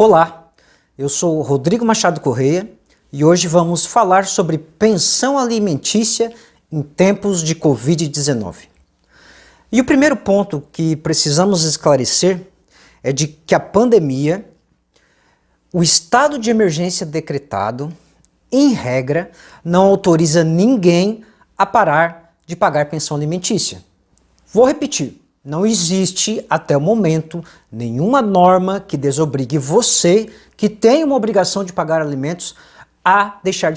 Olá, eu sou Rodrigo Machado Correia e hoje vamos falar sobre pensão alimentícia em tempos de Covid-19. E o primeiro ponto que precisamos esclarecer é de que a pandemia, o estado de emergência decretado, em regra, não autoriza ninguém a parar de pagar pensão alimentícia. Vou repetir. Não existe, até o momento, nenhuma norma que desobrigue você, que tem uma obrigação de pagar alimentos, a deixar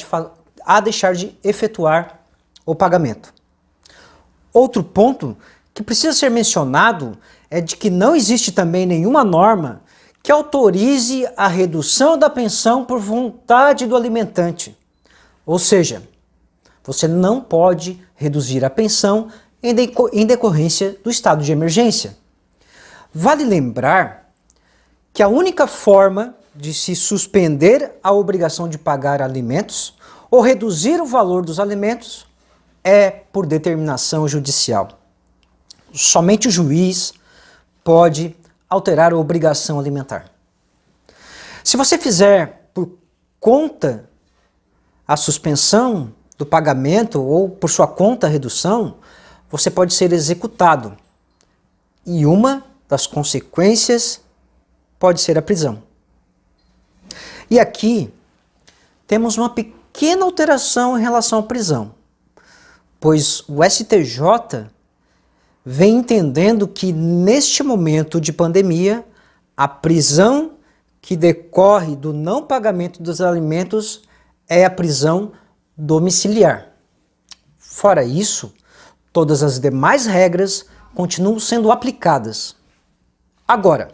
de efetuar o pagamento. Outro ponto que precisa ser mencionado é de que não existe também nenhuma norma que autorize a redução da pensão por vontade do alimentante. Ou seja, você não pode reduzir a pensão em decorrência do estado de emergência. Vale lembrar que a única forma de se suspender a obrigação de pagar alimentos ou reduzir o valor dos alimentos é por determinação judicial. Somente o juiz pode alterar a obrigação alimentar. Se você fizer por conta a suspensão do pagamento ou por sua conta a redução, você pode ser executado e uma das consequências pode ser a prisão. E aqui temos uma pequena alteração em relação à prisão, pois o STJ vem entendendo que neste momento de pandemia, a prisão que decorre do não pagamento dos alimentos é a prisão domiciliar. Fora isso, todas as demais regras continuam sendo aplicadas. Agora,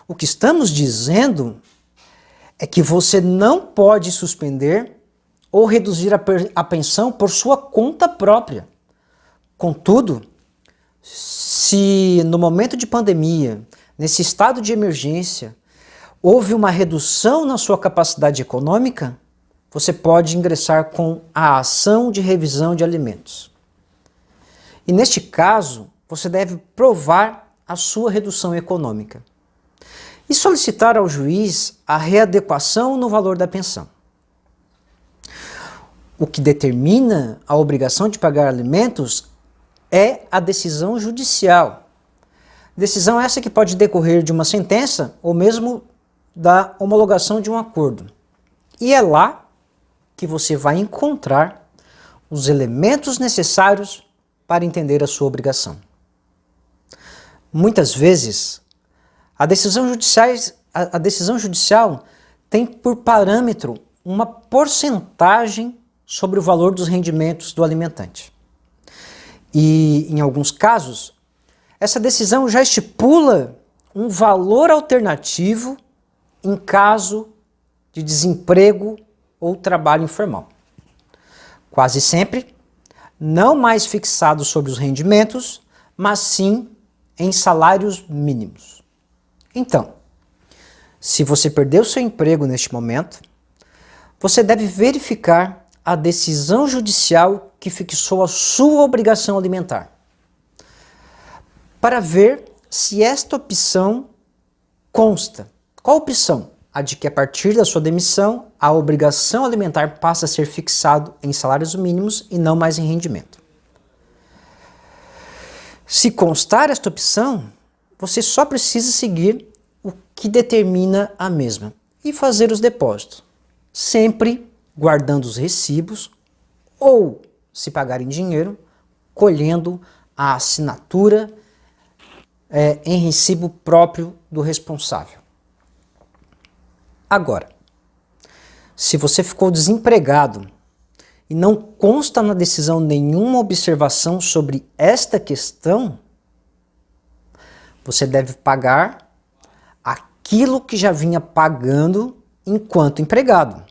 o que estamos dizendo é que você não pode suspender ou reduzir a pensão por sua conta própria. Contudo, se no momento de pandemia, nesse estado de emergência, houve uma redução na sua capacidade econômica, você pode ingressar com a ação de revisão de alimentos. E neste caso, você deve provar a sua redução econômica e solicitar ao juiz a readequação no valor da pensão. O que determina a obrigação de pagar alimentos é a decisão judicial. Decisão essa que pode decorrer de uma sentença ou mesmo da homologação de um acordo. E é lá que você vai encontrar os elementos necessários para entender a sua obrigação. Muitas vezes, a decisão judicial tem por parâmetro uma porcentagem sobre o valor dos rendimentos do alimentante. E, em alguns casos, essa decisão já estipula um valor alternativo em caso de desemprego ou trabalho informal. Quase sempre, não mais fixado sobre os rendimentos, mas sim em salários mínimos. Então, se você perdeu seu emprego neste momento, você deve verificar a decisão judicial que fixou a sua obrigação alimentar, para ver se esta opção consta. Qual opção? A de que a partir da sua demissão, a obrigação alimentar passa a ser fixado em salários mínimos e não mais em rendimento. Se constar esta opção, você só precisa seguir o que determina a mesma e fazer os depósitos, sempre guardando os recibos ou, se pagar em dinheiro, colhendo a assinatura em recibo próprio do responsável. Agora, se você ficou desempregado e não consta na decisão nenhuma observação sobre esta questão, você deve pagar aquilo que já vinha pagando enquanto empregado.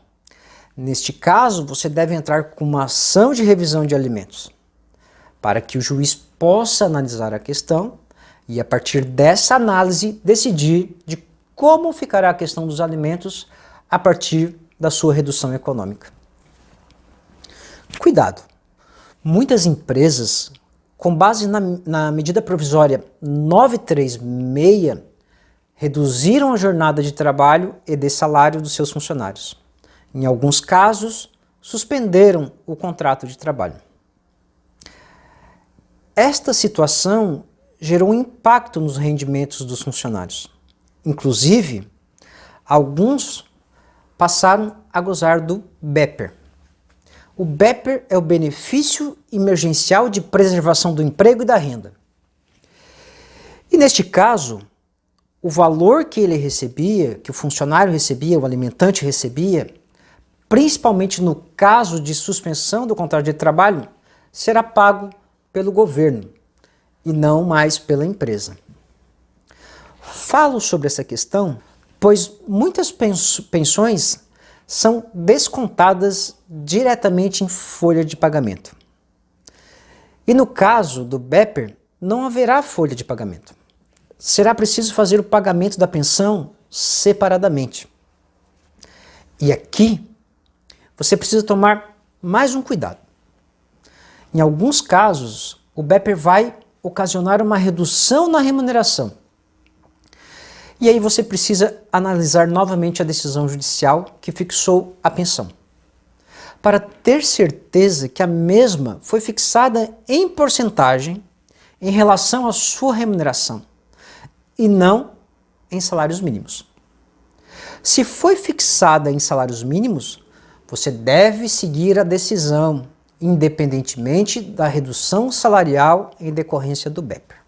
Neste caso, você deve entrar com uma ação de revisão de alimentos, para que o juiz possa analisar a questão e, a partir dessa análise, decidir de como ficará a questão dos alimentos a partir da sua redução econômica. Cuidado! Muitas empresas, com base na medida provisória 936, reduziram a jornada de trabalho e de salário dos seus funcionários. Em alguns casos, suspenderam o contrato de trabalho. Esta situação gerou um impacto nos rendimentos dos funcionários. Inclusive, alguns passaram a gozar do BEPER. O BEPER é o Benefício Emergencial de Preservação do Emprego e da Renda. E neste caso, o valor que ele recebia, que o funcionário recebia, o alimentante recebia, principalmente no caso de suspensão do contrato de trabalho, será pago pelo governo e não mais pela empresa. Falo sobre essa questão, pois muitas pensões são descontadas diretamente em folha de pagamento. E no caso do BEPER, não haverá folha de pagamento. Será preciso fazer o pagamento da pensão separadamente. E aqui, você precisa tomar mais um cuidado. Em alguns casos, o BEPER vai ocasionar uma redução na remuneração. E aí você precisa analisar novamente a decisão judicial que fixou a pensão, para ter certeza que a mesma foi fixada em porcentagem em relação à sua remuneração, e não em salários mínimos. Se foi fixada em salários mínimos, você deve seguir a decisão, independentemente da redução salarial em decorrência do BEPER.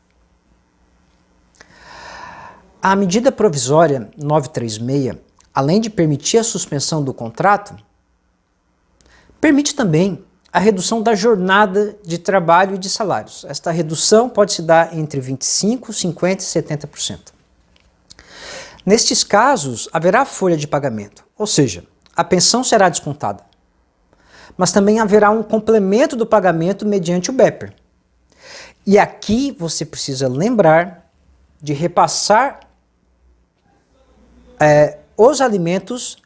A medida provisória 936, além de permitir a suspensão do contrato, permite também a redução da jornada de trabalho e de salários. Esta redução pode se dar entre 25%, 50% e 70%. Nestes casos, haverá folha de pagamento, ou seja, a pensão será descontada. Mas também haverá um complemento do pagamento mediante o BEPER. E aqui você precisa lembrar de repassar os alimentos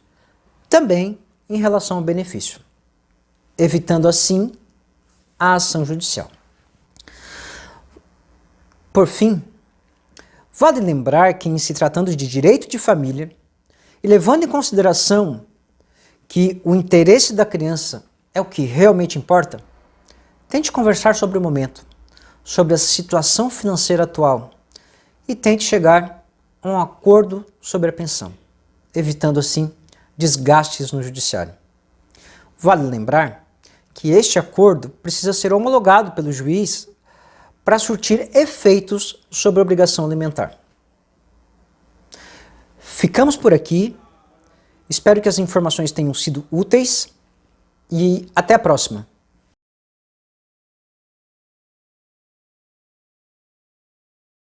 também em relação ao benefício, evitando assim a ação judicial. Por fim, vale lembrar que, em se tratando de direito de família, e levando em consideração que o interesse da criança é o que realmente importa, tente conversar sobre o momento, sobre a situação financeira atual e tente chegar a um acordo sobre a pensão, evitando assim desgastes no judiciário. Vale lembrar que este acordo precisa ser homologado pelo juiz para surtir efeitos sobre a obrigação alimentar. Ficamos por aqui, espero que as informações tenham sido úteis e até a próxima.